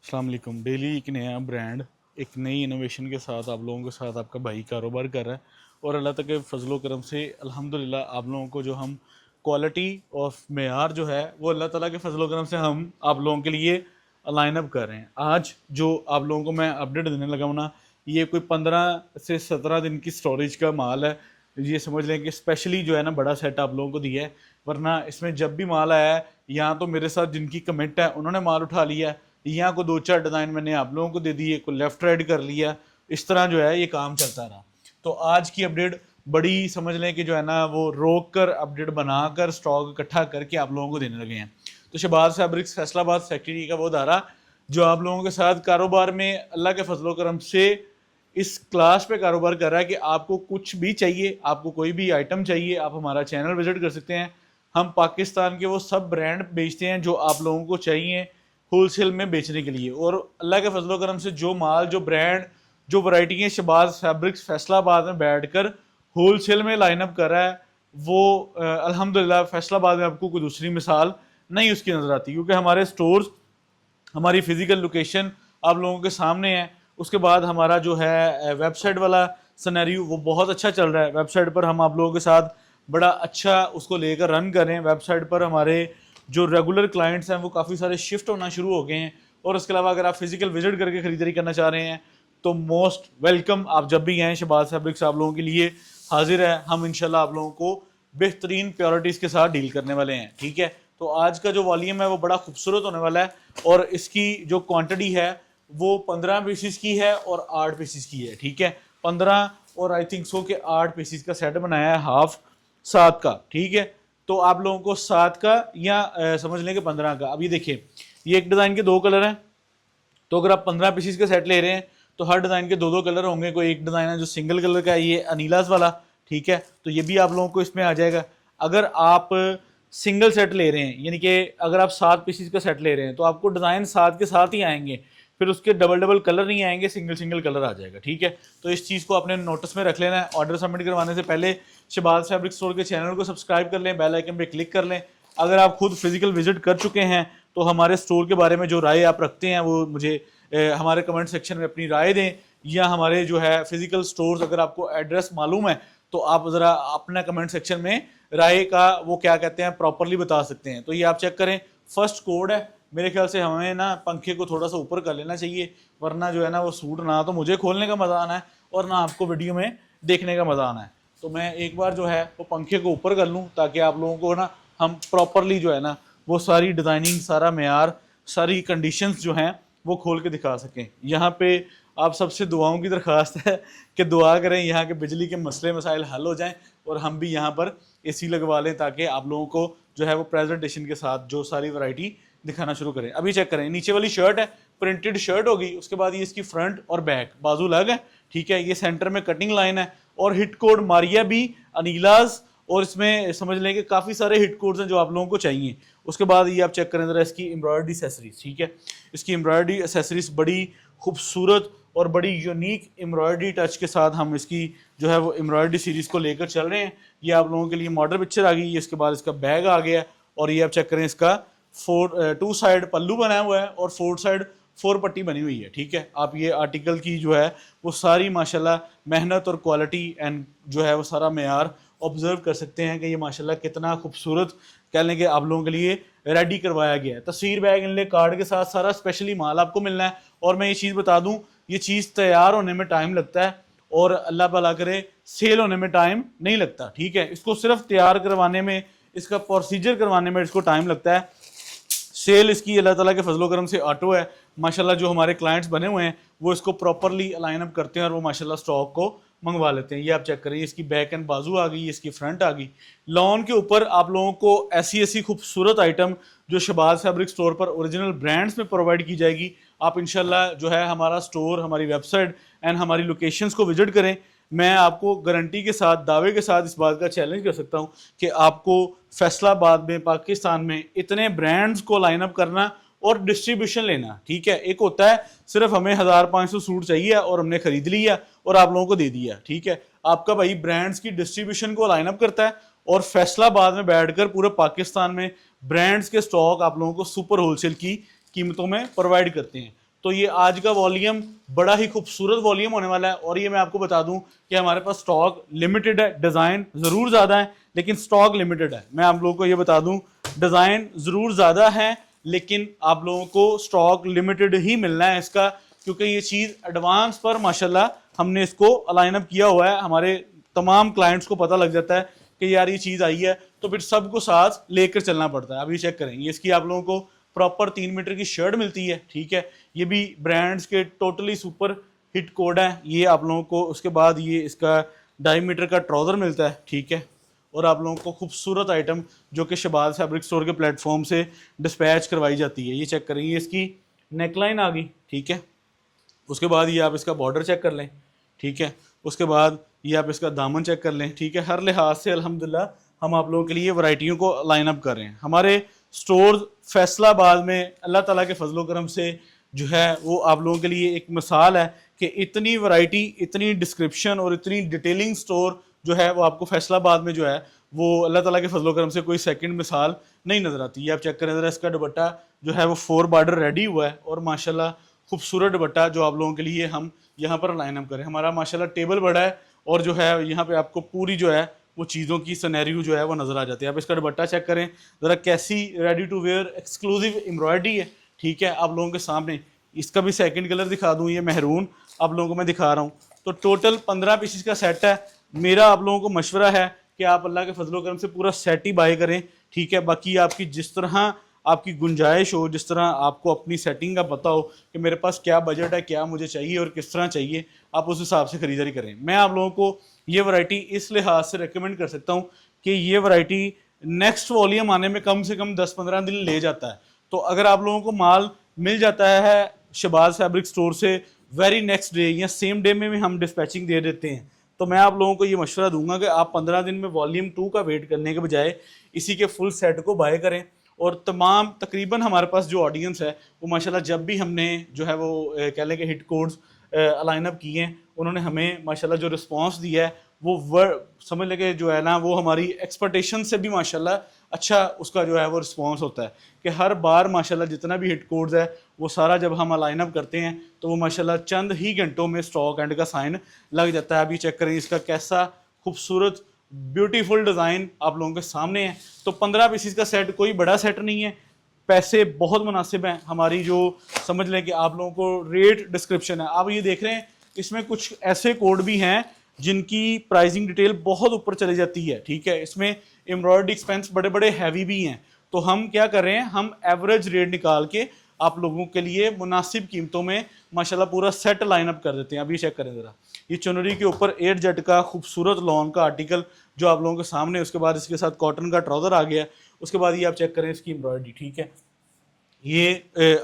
अस्सलाम वालेकुम। डेली एक नया ब्रांड, एक नई इनोवेशन के साथ आप लोगों के साथ आपका भाई कारोबार कर रहा है और अल्लाह तक के फजलो करम से अल्हम्दुलिल्लाह आप लोगों को जो हम क्वालिटी और मेयार जो है वो अल्लाह ताला के फजलो करम से हम आप लोगों के लिए लाइन अप कर रहे हैं। आज जो आप लोगों को मैं अपडेट देने लगा हूँ ना, ये कोई 15 से 17 दिन की स्टोरेज का माल है। ये समझ लें कि स्पेशली जो है ना बड़ा सेट आप लोगों को दिया है, वरना इसमें जब भी माल आया है यहाँ तो मेरे साथ जिनकी कमेंट है उन्होंने माल उठा लिया है, यहाँ को दो चार डिज़ाइन मैंने आप लोगों को दे दिए, को लेफ्ट राइट कर लिया, इस तरह जो है ये काम चलता रहा। तो आज की अपडेट बड़ी समझ लें कि जो है ना वो रोक कर अपडेट बनाकर स्टॉक इकट्ठा करके आप लोगों को देने लगे हैं। तो शहबाज फैब्रिक्स फैसलाबाद फैक्ट्री का वो दारा जो आप लोगों के साथ कारोबार में अल्लाह के फजलो करम से इस क्लास पे कारोबार कर रहा है कि आपको कुछ भी चाहिए, आपको कोई भी आइटम चाहिए, आप हमारा चैनल विजिट कर सकते हैं। हम पाकिस्तान के वो सब ब्रांड बेचते हैं जो आप लोगों को चाहिए होलसेल में बेचने के लिए। और अल्लाह के फजलो करम से जो माल, जो ब्रांड, जो वैरायटी है शहबाज फैब्रिक्स फैसलाबाद में बैठकर होलसेल में लाइनअप कर रहा है, वो अल्हम्दुलिल्लाह फैसलाबाद में आपको कोई दूसरी मिसाल नहीं उसकी नज़र आती, क्योंकि हमारे स्टोर्स, हमारी फिजिकल लोकेशन आप लोगों के सामने है। उसके बाद हमारा जो है वेबसाइट वाला सिनेरियो वो बहुत अच्छा चल रहा है। वेबसाइट पर हम आप लोगों के साथ बड़ा अच्छा उसको लेकर रन कर रहे हैं। वेबसाइट पर हमारे जो रेगुलर क्लाइंट्स हैं वो काफ़ी सारे शिफ्ट होना शुरू हो गए हैं। और उसके अलावा अगर आप फिजिकल विजिट करके ख़रीदारी करना चाह रहे हैं तो मोस्ट वेलकम, आप जब भी आएँ शहबाज फैब्रिक्स आप लोगों के लिए हाजिर है। हम इंशाल्लाह आप लोगों को बेहतरीन प्योरिटीज़ के साथ डील करने वाले हैं, ठीक है। तो आज का जो वॉल्यूम है वो बड़ा खूबसूरत होने वाला है और इसकी जो क्वांटिटी है वो 15 पीसीस की है और 8 पीसीस की है, ठीक है। 15 और आई थिंक सो के 8 पीसीस का सेट बनाया है, हाफ 7 का, ठीक है। तो आप लोगों को 7 का या समझ लें कि 15 का। अभी देखिए ये एक डिज़ाइन के 2 कलर हैं, तो अगर आप 15 पीसीस का सेट ले रहे हैं तो हर डिज़ाइन के 2-2 कलर होंगे। कोई एक डिज़ाइन है जो सिंगल कलर का है, ये अनीलास वाला, ठीक है। तो ये भी आप लोगों को इसमें आ जाएगा। अगर आप सिंगल सेट ले रहे हैं, यानी कि अगर आप 7 पीसीस का सेट ले रहे हैं तो आपको डिज़ाइन 7 के साथ ही आएंगे, फिर उसके डबल डबल कलर नहीं आएंगे, सिंगल सिंगल कलर आ जाएगा, ठीक है। तो इस चीज़ को आपने नोटिस में रख लेना है। ऑर्डर सबमिट करवाने से पहले शहबाज फैब्रिक स्टोर के चैनल को सब्सक्राइब कर लें, बेल आइकन पे क्लिक कर लें। अगर आप खुद फिजिकल विजिट कर चुके हैं तो हमारे स्टोर के बारे में जो राय आप रखते हैं वो मुझे हमारे कमेंट सेक्शन में अपनी राय दें, या हमारे जो है फिजिकल स्टोर्स अगर आपको एड्रेस मालूम है तो आप ज़रा अपना कमेंट सेक्शन में राय का वो क्या कहते हैं प्रॉपरली बता सकते हैं। तो ये आप चेक करें, फर्स्ट कोड है। मेरे ख्याल से हमें ना पंखे को थोड़ा सा ऊपर कर लेना चाहिए, वरना जो है ना वो सूट ना तो मुझे खोलने का मज़ा आना है और ना आपको वीडियो में देखने का मज़ा आना है। तो मैं एक बार जो है वो पंखे को ऊपर कर लूँ ताकि आप लोगों को ना हम प्रॉपरली जो है ना वो सारी डिज़ाइनिंग, सारा मेयार, सारी कंडीशंस जो हैं वो खोल के दिखा सकें। यहाँ पे आप सबसे दुआओं की दरख्वास्त है कि दुआ करें यहाँ के बिजली के मसले मसाइल हल हो जाएं और हम भी यहाँ पर एसी लगवा लें ताकि आप लोगों को जो है वो प्रेजेंटेशन के साथ जो सारी वैरायटी दिखाना शुरू करें। अभी चेक करें, नीचे वाली शर्ट है, प्रिंटेड शर्ट होगी, उसके बाद ये इसकी फ्रंट और बैक बाजू अलग है, ठीक है। ये सेंटर में कटिंग लाइन है और हिट कोड मारिया भी, अनीलाज, और इसमें समझ लें कि काफ़ी सारे हिट कोड्स हैं जो आप लोगों को चाहिए। उसके बाद ये आप चेक करें ज़रा इसकी एम्ब्रॉयडरी एसेसरीज, ठीक है। इसकी एम्ब्रॉयडरी एसेसरीज बड़ी खूबसूरत और बड़ी यूनिक एम्ब्रॉयडरी टच के साथ हम इसकी जो है वो एम्ब्रॉयडरी सीरीज़ को लेकर चल रहे हैं। ये आप लोगों के लिए मॉडल पिक्चर आ गई है, इसके बाद इसका बैग आ गया और ये आप चेक करें इसका 2 साइड पल्लू बना हुआ है और 4 साइड 4 पट्टी बनी हुई है, ठीक है। आप ये आर्टिकल की जो है वो सारी माशाल्लाह मेहनत और क्वालिटी एंड जो है वो सारा मेयार ऑब्जर्व कर सकते हैं कि ये माशाल्लाह कितना खूबसूरत कह लें कि आप लोगों के लिए रेडी करवाया गया है। तस्वीर, बैग, इनले कार्ड के साथ सारा स्पेशली माल आपको मिलना है। और मैं ये चीज़ बता दूं, ये चीज़ तैयार होने में टाइम लगता है और अल्लाह भला करे सेल होने में टाइम नहीं लगता, ठीक है। इसको सिर्फ तैयार करवाने में, इसका प्रोसीजर करवाने में इसको टाइम लगता है। सेल इसकी अल्लाह ताला के फजलो करम से ऑटो है माशाल्लाह। जो हमारे क्लाइंट्स बने हुए हैं वो इसको प्रॉपरली अलाइन अप करते हैं और वो माशाल्लाह स्टॉक को मंगवा लेते हैं। ये आप चेक करिए, इसकी बैक एंड बाजू आ गई, इसकी फ्रंट आ गई। लॉन के ऊपर आप लोगों को ऐसी ऐसी खूबसूरत आइटम जो शहबाज फैब्रिक स्टोर पर ओरिजिनल ब्रांड्स में प्रोवाइड की जाएगी। आप इंशाल्लाह जो है हमारा स्टोर, हमारी वेबसाइट एंड हमारी लोकेशंस को विजिट करें। मैं आपको गारंटी के साथ, दावे के साथ इस बात का चैलेंज कर सकता हूँ कि आपको फैसलाबाद में, पाकिस्तान में इतने ब्रांड्स को लाइन अप करना और डिस्ट्रीब्यूशन लेना, ठीक है। एक होता है सिर्फ हमें 1500 सूट चाहिए और हमने खरीद लिया और आप लोगों को दे दिया, ठीक है। आपका भाई ब्रांड्स की डिस्ट्रीब्यूशन को लाइन अप करता है और फैसलाबाद में बैठकर पूरे पाकिस्तान में ब्रांड्स के स्टॉक आप लोगों को सुपर होलसेल की कीमतों में प्रोवाइड करते हैं। तो ये आज का वॉल्यूम बड़ा ही खूबसूरत वॉल्यूम होने वाला है। और ये मैं आपको बता दूं कि हमारे पास स्टॉक लिमिटेड है, डिज़ाइन ज़रूर ज़्यादा है लेकिन स्टॉक लिमिटेड है। मैं आप लोगों को ये बता दूं, डिज़ाइन ज़रूर ज़्यादा है लेकिन आप लोगों को स्टॉक लिमिटेड ही मिलना है इसका, क्योंकि ये चीज़ एडवांस पर माशाल्लाह हमने इसको अलाइन अप किया हुआ है। हमारे तमाम क्लाइंट्स को पता लग जाता है कि यार ये चीज़ आई है, तो फिर सबको साथ लेकर चलना पड़ता है। अभी चेक करें, ये इसकी आप लोगों को प्रॉपर 3 मीटर की शर्ट मिलती है, ठीक है। ये भी ब्रांड्स के टोटली सुपर हिट कोड है ये आप लोगों को। उसके बाद ये इसका 2.5 मीटर का ट्राउज़र मिलता है, ठीक है। और आप लोगों को खूबसूरत आइटम जो कि शबाज फैब्रिक स्टोर के प्लेटफॉर्म से डिस्पैच करवाई जाती है। ये चेक करें, ये इसकी नेकलाइन आ गई, ठीक है। उसके बाद ये आप इसका बॉर्डर चेक कर लें, ठीक है। उसके बाद ये आप इसका दामन चेक कर लें, ठीक है। हर लिहाज से अल्हम्दुलिल्लाह हम आप लोगों के लिए वैरायटियों को लाइन अप कर रहे हैं। हमारे स्टोर फैसलाबाद में अल्लाह ताला के फजलो करम से जो है वो आप लोगों के लिए एक मिसाल है कि इतनी वैरायटी, इतनी डिस्क्रिप्शन और इतनी डिटेलिंग स्टोर जो है वो आपको फैसलाबाद में जो है वो अल्लाह ताला के फजलो करम से कोई सेकंड मिसाल नहीं नज़र आती। ये आप चेक करें ज़रा, इसका दुपट्टा जो है वो 4 बॉर्डर रेडी हुआ है और माशाल्लाह खूबसूरत दुपट्टा जो आप लोगों के लिए हम यहाँ पर लाइन अप करें। हमारा माशाल्लाह टेबल बड़ा है और जो है यहाँ पे आपको पूरी जो है वो चीज़ों की सिनेरियो जो है वो नज़र आ जाती है। आप इसका दुपट्टा चेक करें ज़रा, कैसी ready to wear exclusive embroidery है, ठीक है। आप लोगों के सामने इसका भी सेकंड कलर दिखा दूँ, ये मेहरून आप लोगों को मैं दिखा रहा हूँ। तो टोटल 15 पीसेस का सेट है। मेरा आप लोगों को मशवरा है कि आप अल्लाह के फजलो करम से पूरा सेट ही बाय करें, ठीक है। बाकी आपकी जिस तरह आपकी गुंजाइश हो, जिस तरह आपको अपनी सेटिंग का पता हो कि मेरे पास क्या बजट है, क्या मुझे चाहिए और किस तरह चाहिए, आप उस हिसाब से ख़रीदारी करें। मैं आप लोगों को ये वैरायटी इस लिहाज से रेकमेंड कर सकता हूँ कि ये वैरायटी नेक्स्ट वॉल्यूम आने में कम से कम 10-15 दिन ले जाता है। तो अगर आप लोगों को माल मिल जाता है शबाज फैब्रिक स्टोर से वेरी नेक्स्ट डे या सेम डे में भी हम डिस्पैचिंग दे देते हैं, तो मैं आप लोगों को ये मशवरा दूंगा कि आप 15 दिन में वॉल्यूम 2 का वेट करने के बजाय इसी के फुल सेट को बाय करें। और तमाम तकरीबन हमारे पास जो ऑडियंस है वो माशाल्लाह जब भी हमने जो है वो कह लें कि हिट कोड्स अलाइन अप किए हैं, उन्होंने हमें माशाल्लाह जो रिस्पांस दिया है वो समझ लेके जो है ना वो हमारी एक्सपेक्टेशन से भी माशाल्लाह अच्छा उसका जो है वो रिस्पांस होता है कि हर बार माशाल्लाह जितना भी हिट कोड्स है वो सारा जब हम अलाइन अप करते हैं तो वो माशाल्लाह चंद ही घंटों में स्टॉक एंड का साइन लग जाता है। अभी चेक करें, इसका कैसा खूबसूरत ब्यूटीफुल डिज़ाइन आप लोगों के सामने है। तो 15 पीसीस का सेट कोई बड़ा सेट नहीं है, पैसे बहुत मुनासिब हैं। हमारी जो समझ लें कि आप लोगों को रेट डिस्क्रिप्शन है, आप ये देख रहे हैं इसमें कुछ ऐसे कोड भी हैं जिनकी प्राइसिंग डिटेल बहुत ऊपर चली जाती है, ठीक है। इसमें एम्ब्रॉयडरी एक्सपेंस बड़े बड़े हैवी भी हैं। तो हम क्या कर रहे हैं, हम एवरेज रेट निकाल के आप लोगों के लिए मुनासिब कीमतों में माशाल्लाह पूरा सेट लाइन अप कर देते हैं। अभी चेक करें ज़रा, ये चुनरी के ऊपर एयर जेट का खूबसूरत लॉन का आर्टिकल जो आप लोगों के सामने, उसके बाद इसके साथ कॉटन का ट्राउज़र आ गया। उसके बाद ये आप चेक करें इसकी एम्ब्रॉयडरी, ठीक है। ये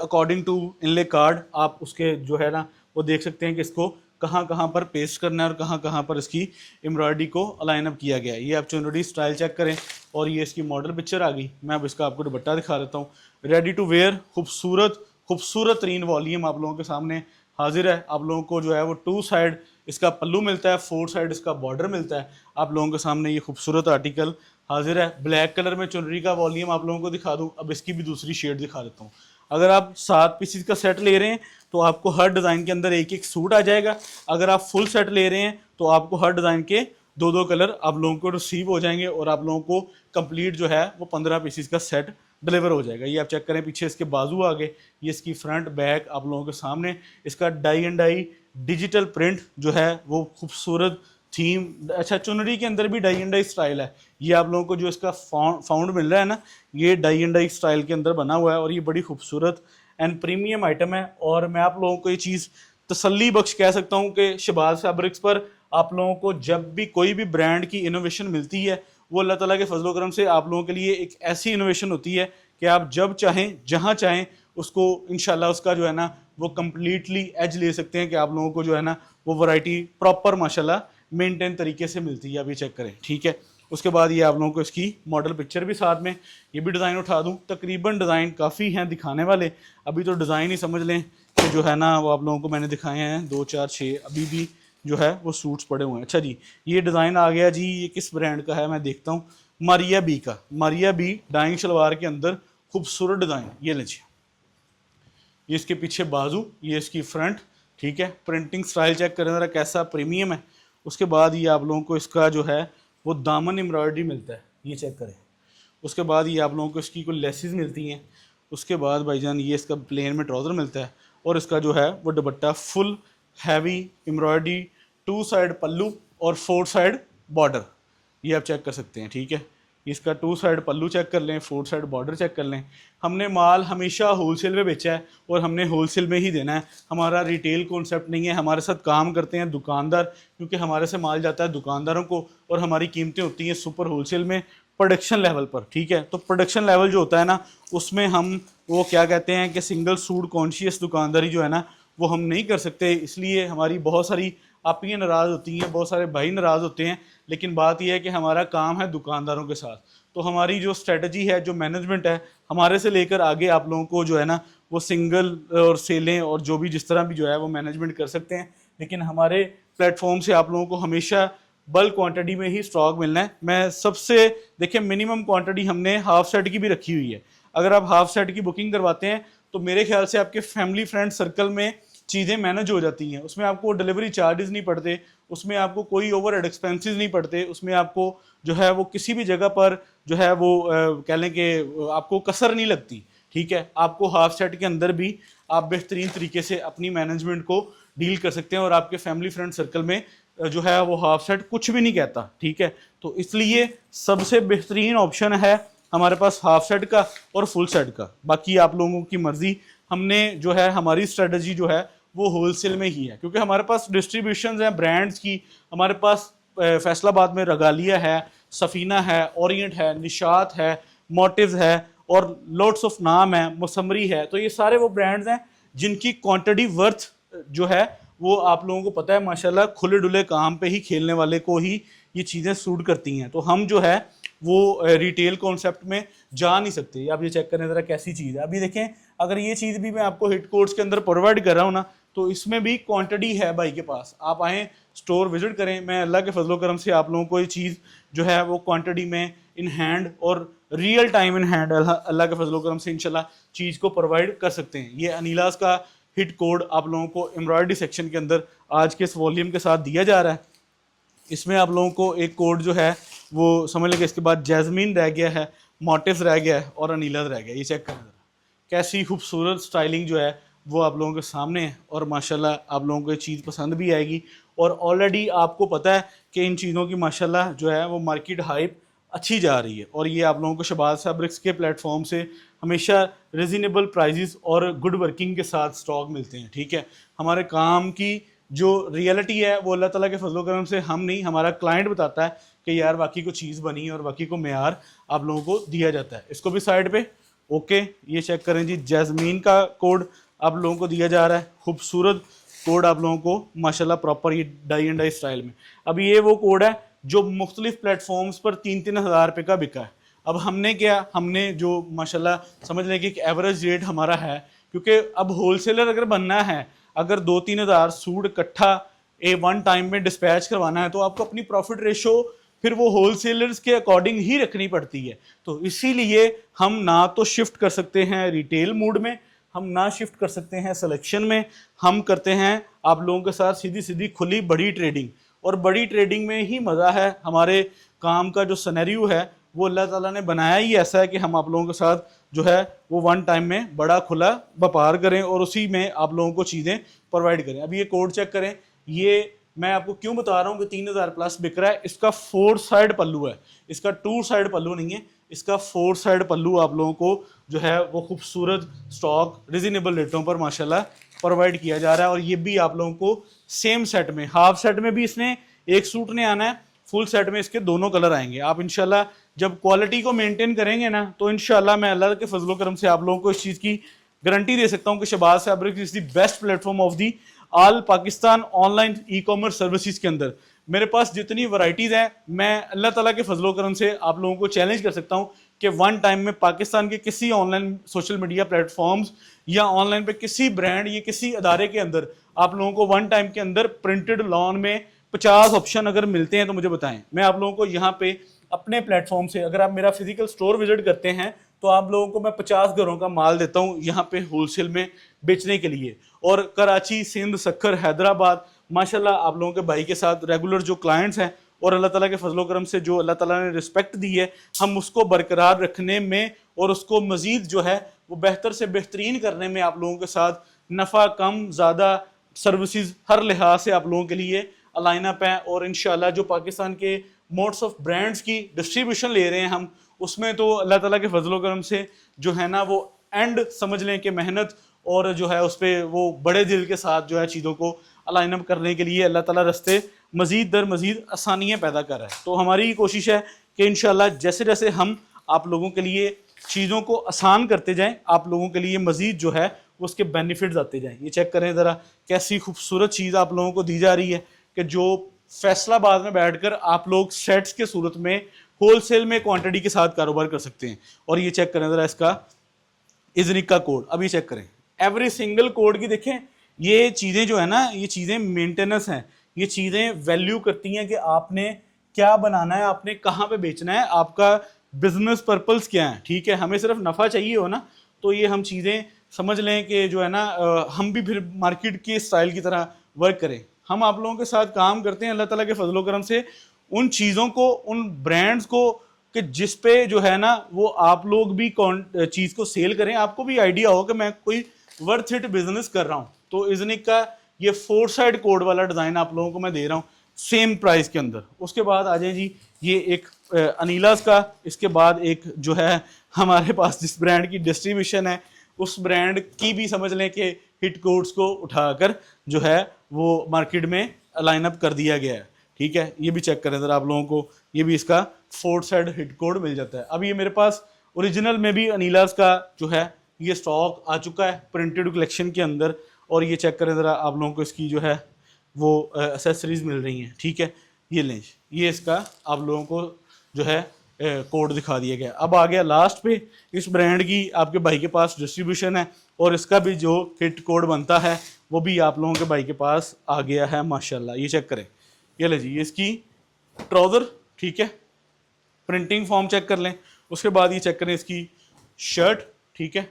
अकॉर्डिंग टू इनले कार्ड आप उसके जो है ना वो देख सकते हैं कि इसको कहाँ कहाँ पर पेस्ट करना है और कहाँ कहाँ पर इसकी एम्ब्रॉयडरी को अलाइन अप किया गया है। ये आप चुनरी स्टाइल चेक करें और ये इसकी मॉडल पिक्चर आ गई। मैं अब इसका आपको दुपट्टा दिखा देता हूँ। रेडी टू वेयर खूबसूरत खूबसूरत तरीन वॉल्यूम आप लोगों के सामने हाजिर है। आप लोगों को जो है वो 2 साइड इसका पल्लू मिलता है, 4 साइड इसका बॉर्डर मिलता है। आप लोगों के सामने ये खूबसूरत आर्टिकल हाजिर है। ब्लैक कलर में चुनरी का वॉल्यूम आप लोगों को दिखा दूँ। अब इसकी भी दूसरी शेड दिखा देता हूँ। अगर आप 7 पीसीस का सेट ले रहे हैं तो आपको हर डिज़ाइन के अंदर एक एक सूट आ जाएगा। अगर आप फुल सेट ले रहे हैं तो आपको हर डिज़ाइन के 2-2 कलर आप लोगों को रिसीव हो जाएंगे और आप लोगों को कंप्लीट जो है वो 15 पीसीस का सेट डिलीवर हो जाएगा। ये आप चेक करें, पीछे इसके बाजू आ गए, ये इसकी फ्रंट बैक आप लोगों के सामने। इसका dye and dye digital print जो है वो खूबसूरत थीम, अच्छा चुनरी के अंदर भी डाई एंड डाई स्टाइल है। ये आप लोगों को जो इसका फाउंड मिल रहा है ना, ये डाई एंड डाई स्टाइल के अंदर बना हुआ है और ये बड़ी खूबसूरत एंड प्रीमियम आइटम है। और मैं आप लोगों को ये चीज़ तसल्ली बख्श कह सकता हूँ कि शबाज फैब्रिक्स पर आप लोगों को जब भी कोई भी ब्रांड की इनोवेशन मिलती है वो अल्लाह ताला के फजलो करम से आप लोगों के लिए एक ऐसी इनोवेशन होती है कि आप जब चाहें जहाँ चाहें उसको इंशाल्लाह उसका जो है ना वो कम्प्लीटली एज ले सकते हैं कि आप लोगों को जो है ना वो वैरायटी प्रॉपर माशाल्लाह मेंटेन तरीके से मिलती है। अभी चेक करें, ठीक है। उसके बाद ये आप लोगों को इसकी मॉडल पिक्चर भी साथ में, ये भी डिज़ाइन उठा दूँ। तकरीबन डिज़ाइन काफ़ी हैं दिखाने वाले, अभी तो डिज़ाइन ही समझ लें कि जो है ना वो आप लोगों को मैंने दिखाए हैं 2 4 6, अभी भी जो है वो सूट्स पड़े हुए हैं। अच्छा जी, ये डिज़ाइन आ गया जी, ये किस ब्रांड का है मैं देखता हूँ, मारिया बी का। मारिया बी डाइंग शलवार के अंदर खूबसूरत डिज़ाइन, ये लीजिए, ये इसके पीछे बाजू, ये इसकी फ्रंट, ठीक है। प्रिंटिंग स्टाइल चेक करें ज़रा कैसा प्रीमियम है। उसके बाद ये आप लोगों को इसका जो है वो दामन एम्ब्रॉयडरी मिलता है, ये चेक करें। उसके बाद ये आप लोगों को इसकी कोई लेसेस मिलती हैं। उसके बाद भाईजान ये इसका प्लेन में ट्राउज़र मिलता है और इसका जो है वो dupatta full heavy embroidery, 2 side pallu और 4 साइड बॉर्डर, ये आप चेक कर सकते हैं, ठीक है। इसका 2 साइड पल्लू चेक कर लें, 4 साइड बॉर्डर चेक कर लें। हमने माल हमेशा होलसेल में बेचा है और हमने होलसेल में ही देना है। हमारा रिटेल कॉन्सेप्ट नहीं है। हमारे साथ काम करते हैं दुकानदार, क्योंकि हमारे से माल जाता है दुकानदारों को और हमारी कीमतें होती हैं सुपर होलसेल में प्रोडक्शन लेवल पर, ठीक है। तो प्रोडक्शन लेवल जो होता है ना, उसमें हम वो क्या कहते हैं कि सिंगल सूट कॉन्शियस दुकानदारी जो है ना, वो हम नहीं कर सकते। इसलिए हमारी बहुत सारी आपियाँ नाराज़ होती हैं, बहुत सारे भाई नाराज़ होते हैं। लेकिन बात यह है कि हमारा काम है दुकानदारों के साथ, तो हमारी जो स्ट्रेटजी है, जो मैनेजमेंट है, हमारे से लेकर आगे आप लोगों को जो है ना वो सिंगल और सेलें और जो भी जिस तरह भी जो है वो मैनेजमेंट कर सकते हैं। लेकिन हमारे प्लेटफॉर्म से आप लोगों को हमेशा बल्क क्वांटिटी में ही स्टॉक मिलना है। मैं सबसे देखिए मिनिमम क्वांटिटी हमने हाफ सेट की भी रखी हुई है। अगर आप हाफ सेट की बुकिंग करवाते हैं तो मेरे ख्याल से आपके फैमिली फ्रेंड सर्कल में चीज़ें मैनेज हो जाती हैं। उसमें आपको डिलीवरी चार्जेस नहीं पड़ते, उसमें आपको कोई ओवरहेड एक्सपेंसेस नहीं पड़ते, उसमें आपको जो है वो किसी भी जगह पर जो है वो कह लें कि आपको कसर नहीं लगती, ठीक है। आपको हाफ सेट के अंदर भी आप बेहतरीन तरीके से अपनी मैनेजमेंट को डील कर सकते हैं और आपके फैमिली फ्रेंड सर्कल में जो है वो हाफ सेट कुछ भी नहीं कहता, ठीक है। तो इसलिए सबसे बेहतरीन ऑप्शन है हमारे पास हाफ सेट का और फुल सेट का। बाकी आप लोगों की मर्जी। हमने जो है हमारी स्ट्रेटजी जो है वो होलसेल में ही है, क्योंकि हमारे पास डिस्ट्रीब्यूशन हैं ब्रांड्स की। हमारे पास फैसलाबाद में रगालिया है, सफ़ीना है, ओरिएंट है, निशात है, मोटिव्स है और लॉट्स ऑफ नाम है, मुसम्मरी है। तो ये सारे वो ब्रांड्स हैं जिनकी क्वांटिटी वर्थ जो है वो आप लोगों को पता है माशाल्लाह खुले डुले काम पे ही खेलने वाले को ही ये चीज़ें सूट करती हैं। तो हम जो है वो रिटेल कॉन्सेप्ट में जा नहीं सकते। आप ये चेक करें ज़रा कैसी चीज़ है। अभी देखें, अगर ये चीज़ भी मैं आपको हिट कोड्स के अंदर प्रोवाइड कर रहा हूँ ना, तो इसमें भी क्वांटिटी है भाई के पास। आप आएँ, स्टोर विजिट करें। मैं अल्लाह के फजलो करम से आप लोगों को ये चीज़ जो है वो क्वांटिटी में इन हैंड और रियल टाइम इन हैंड अल्लाह के फजलो करम से इंशाल्लाह चीज़ को प्रोवाइड कर सकते हैं। ये अनीलास का हिट कोड आप लोगों को एम्ब्रॉयडरी सेक्शन के अंदर आज के इस वॉल्यूम के साथ दिया जा रहा है। इसमें आप लोगों को एक कोड जो है वो समझ लेंगे। इसके बाद जैस्मीन रह गया है, मोटिव्स रह गया है और अनीलास रह गया। ये चेक करें कैसी खूबसूरत स्टाइलिंग जो है वो आप लोगों के सामने है और माशाल्लाह आप लोगों को ये चीज़ पसंद भी आएगी। और ऑलरेडी आपको पता है कि इन चीज़ों की माशाल्लाह जो है वो मार्केट हाइप अच्छी जा रही है। और ये आप लोगों को शबाज फैब्रिक्स के प्लेटफॉर्म से हमेशा रिजनेबल प्राइजेस और गुड वर्किंग के साथ स्टॉक मिलते हैं, ठीक है। हमारे काम की जो रियलिटी है वो अल्लाह ताला के फजलो करम से हम नहीं, हमारा क्लाइंट बताता है कि यार बाकी को चीज़ बनी और बाकी को मेयार आप लोगों को दिया जाता है। इसको भी साइड पे ओके, ये चेक करें जी। जैस्मीन का कोड आप लोगों को दिया जा रहा है, खूबसूरत कोड आप लोगों को माशाल्लाह प्रॉपर ये डाई एंड डाई स्टाइल में। अब ये वो कोड है जो मुख्तलिफ प्लेटफॉर्म्स पर 3-3 हज़ार रुपये का बिका है। अब हमने क्या, हमने जो माशाल्लाह समझ लें कि एक एवरेज रेट हमारा है, क्योंकि अब होलसेलर अगर बनना है, अगर 2-3 हज़ार सूट इकट्ठा वन टाइम में डिस्पैच करवाना है, तो आपको अपनी प्रॉफिट रेशो फिर वो होलसेलर्स के अकॉर्डिंग ही रखनी पड़ती है। तो इसीलिए हम ना तो शिफ्ट कर सकते हैं रिटेल मूड में, हम ना शिफ्ट कर सकते हैं सिलेक्शन में, हम करते हैं आप लोगों के साथ सीधी सीधी खुली बड़ी ट्रेडिंग। और बड़ी ट्रेडिंग में ही मज़ा है। हमारे काम का जो सिनेरियो है वो अल्लाह ताला ने बनाया ही ऐसा है कि हम आप लोगों के साथ जो है वो वन टाइम में बड़ा खुला व्यापार करें और उसी में आप लोगों को चीज़ें प्रोवाइड करें। अभी ये कोड चेक करें। ये मैं आपको क्यों बता रहा हूँ कि 3,000 प्लस बिक रहा है। इसका 4 साइड पल्लू है, इसका 2 साइड पल्लू नहीं है, इसका 4 साइड पल्लू आप लोगों को जो है वो खूबसूरत स्टॉक रिजनेबल रेटों पर माशाल्लाह प्रोवाइड किया जा रहा है। और ये भी आप लोगों को सेम सेट में, हाफ सेट में भी इसने एक सूट ने आना है, फुल सेट में इसके दोनों कलर आएंगे। आप इंशाल्लाह जब क्वालिटी को मेंटेन करेंगे ना, तो इंशाल्लाह मैं अल्लाह के फजलो करम से आप लोगों को इस चीज़ की गारंटी दे सकता हूँ कि Shahbaz fabric is the best platform of the all Pakistan online e commerce services के अंदर। मेरे पास जितनी वैरायटीज़ हैं, मैं अल्लाह ताला के फजलो करम से आप लोगों को चैलेंज कर सकता हूँ कि वन टाइम में पाकिस्तान के किसी ऑनलाइन सोशल मीडिया प्लेटफॉर्म्स या ऑनलाइन पे किसी ब्रांड या किसी अदारे के अंदर आप लोगों को वन टाइम के अंदर प्रिंटेड लॉन में 50 ऑप्शन अगर मिलते हैं तो मुझे बताएं। मैं आप लोगों को यहाँ पे अपने प्लेटफॉर्म से, अगर आप मेरा फिजिकल स्टोर विजिट करते हैं तो आप लोगों को मैं 50 घरों का माल देता हूँ यहाँ पे होलसेल में बेचने के लिए। और कराची, सिंध, सक्खर, हैदराबाद माशाल्लाह आप लोगों के भाई के साथ रेगुलर जो क्लाइंट्स हैं और अल्लाह ताला के फजलो करम से जो अल्लाह ताला ने रिस्पेक्ट दी है, हम उसको बरकरार रखने में और उसको मज़ीद जो है वो बेहतर से बेहतरीन करने में आप लोगों के साथ नफ़ा कम ज़्यादा सर्विसेज हर लिहाज से आप लोगों के लिए अलाइन अप है। और इंशाल्लाह जो पाकिस्तान के मोड्स ऑफ ब्रांड्स की डिस्ट्रीब्यूशन ले रहे हैं हम, उसमें तो अल्लाह ताला के फजलो करम से जो है ना वो एंड समझ लें कि मेहनत और जो है उस पर वो बड़े दिल के साथ जो है चीज़ों को अलाइन अप करने के लिए अल्लाह ताला रास्ते मज़ीद दर मज़ीद आसानियाँ पैदा कर रहा है। तो हमारी कोशिश है कि इंशाल्लाह जैसे जैसे हम आप लोगों के लिए चीज़ों को आसान करते जाएं, आप लोगों के लिए मज़ीद जो है उसके बेनिफिट्स आते जाएं। ये चेक करें ज़रा कैसी खूबसूरत चीज़ आप लोगों को दी जा रही है कि जो फैसलाबाद में बैठकर आप लोग सेट्स के सूरत में होलसेल में क्वांटिटी के साथ कारोबार कर सकते हैं। और ये चेक करें ज़रा इसका इजनिक का कोड, अभी चेक करें एवरी सिंगल कोड की देखें। ये चीज़ें जो है ना, ये चीज़ें मेंटेनेंस हैं, ये चीज़ें वैल्यू करती हैं कि आपने क्या बनाना है, आपने कहाँ पे बेचना है, आपका बिजनेस पर्पस क्या है। ठीक है, हमें सिर्फ नफ़ा चाहिए हो ना, तो ये हम चीज़ें समझ लें कि जो है ना हम भी फिर मार्केट के स्टाइल की तरह वर्क करें। हम आप लोगों के साथ काम करते हैं अल्लाह ताला के फजलो करम से उन चीज़ों को, उन ब्रांड्स को कि जिस पे जो है ना वो आप लोग भी चीज़ को सेल करें, आपको भी आइडिया हो कि मैं कोई वर्थ इट बिजनेस कर रहा हूँ। तो इजनिक का ये 4 साइड कोड वाला डिज़ाइन आप लोगों को मैं दे रहा हूँ सेम प्राइस के अंदर। उसके बाद आ जाए जी ये एक अनीलास का, इसके बाद एक जो है हमारे पास जिस ब्रांड की डिस्ट्रीब्यूशन है उस ब्रांड की भी समझ लें कि हिट कोड्स को उठाकर जो है वो मार्केट में लाइन अप कर दिया गया है। ठीक है, ये भी चेक करें ज़रा आप लोगों को, ये भी इसका 4 साइड हिट कोड मिल जाता है। अब ये मेरे पास ओरिजिनल में भी अनीलास का जो है ये स्टॉक आ चुका है प्रिंटेड कलेक्शन के अंदर। और ये चेक करें ज़रा आप लोगों को इसकी जो है वो एसेसरीज मिल रही हैं। ठीक है, ये लें, ये इसका आप लोगों को जो है कोड दिखा दिया गया। अब आ गया लास्ट पे, इस ब्रांड की आपके भाई के पास डिस्ट्रीब्यूशन है और इसका भी जो हिट कोड बनता है वो भी आप लोगों के भाई के पास आ गया है माशाल्लाह। ये चेक करें, ये ले जी, ये इसकी ट्राउज़र, ठीक है, प्रिंटिंग फॉर्म चेक कर लें। उसके बाद ये चेक करें इसकी शर्ट, ठीक है।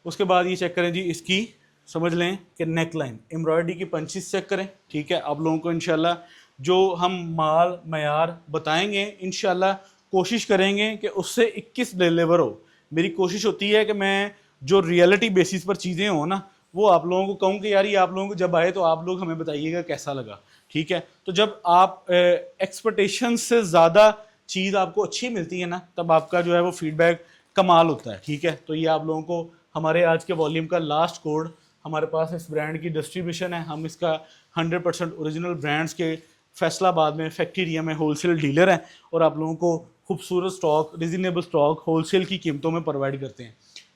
उसके बाद ये चेक करें जी इसकी समझ लें कि नेक लाइन एम्ब्रॉयडरी की पंचेस चेक करें। ठीक है, आप लोगों को इंशाल्लाह जो हम माल मयार बताएंगे इंशाल्लाह कोशिश करेंगे कि उससे 21 डिलीवर हो। मेरी कोशिश होती है कि मैं जो रियलिटी बेसिस पर चीज़ें हो ना वो आप लोगों को कहूँ कि यार ये आप लोगों को जब आए तो आप लोग हमें बताइएगा कैसा लगा। ठीक है, तो जब आप एक्सपेक्टेशन से ज़्यादा चीज़ आपको अच्छी मिलती है ना तब आपका जो है वो फीडबैक कमाल होता है। ठीक है, तो ये आप लोगों को हमारे आज के वॉल्यूम का लास्ट कोड, हमारे पास इस ब्रांड की डिस्ट्रीब्यूशन है, हम इसका 100% ओरिजिनल ब्रांड्स के फैसलाबाद में फैक्ट्री एरिया में होलसेल डीलर हैं और आप लोगों को खूबसूरत स्टॉक, रिजनेबल स्टॉक होलसेल की कीमतों में प्रोवाइड करते हैं।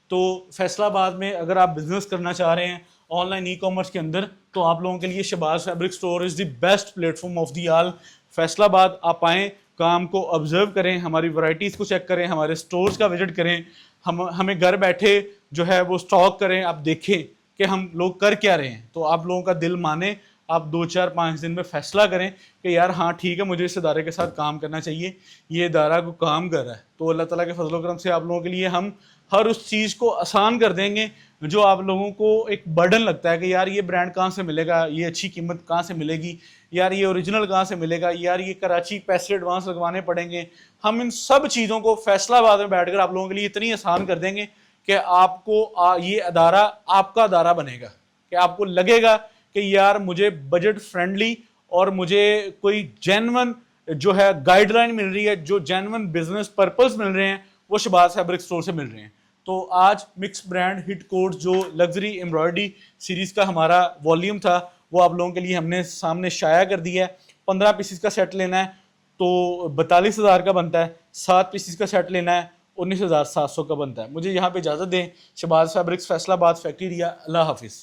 तो फैसलाबाद में अगर आप बिज़नेस करना चाह रहे हैं ऑनलाइन ई कॉमर्स के अंदर तो आप लोगों के लिए Shahbaz fabric store is the best platform of the all. Faisalabad आप आएँ, काम को ऑब्जर्व करें, हमारी वैरायटीज़ को चेक करें, हमारे स्टोर्स का विजिट करें, हमें घर बैठे जो है वो स्टॉक करें, आप देखें कि हम लोग कर क्या रहे हैं। तो आप लोगों का दिल माने, आप 2-4-5 दिन में फैसला करें कि यार हाँ ठीक है मुझे इस इदारे के साथ काम करना चाहिए, ये इदारा को काम कर रहा है। तो अल्लाह ताला के फजल करम से आप लोगों के लिए हम हर उस चीज़ को आसान कर देंगे जो आप लोगों को एक बर्डन लगता है कि यार ये ब्रांड कहाँ से मिलेगा, ये अच्छी कीमत कहाँ से मिलेगी, यार ये ओरिजिनल कहाँ से मिलेगा, यार ये कराची पैसे एडवांस लगवाने पड़ेंगे। हम इन सब चीज़ों को फैसलाबाद में बैठकर आप लोगों के लिए इतनी आसान कर देंगे कि आपको ये अदारा आपका अदारा बनेगा, कि आपको लगेगा कि यार मुझे बजट फ्रेंडली और मुझे कोई जेन्युइन जो है गाइडलाइन मिल रही है, जो जेन्युइन बिजनेस पर्पस मिल रहे हैं वो शबाज फैब्रिक स्टोर से मिल रहे हैं। तो आज मिक्स ब्रांड हिट कोड जो लग्जरी एम्ब्रॉयडरी सीरीज़ का हमारा वॉल्यूम था वो आप लोगों के लिए हमने सामने शाया कर दिया है। 15 पीसेस का सेट लेना है तो 42,000 का बनता है, 7 पीसेस का सेट लेना है 19,700 का बनता है। मुझे यहाँ पे इजाज़त दें। Shahbaz fabrics Faisalabad factory area. Allah हाफिज़।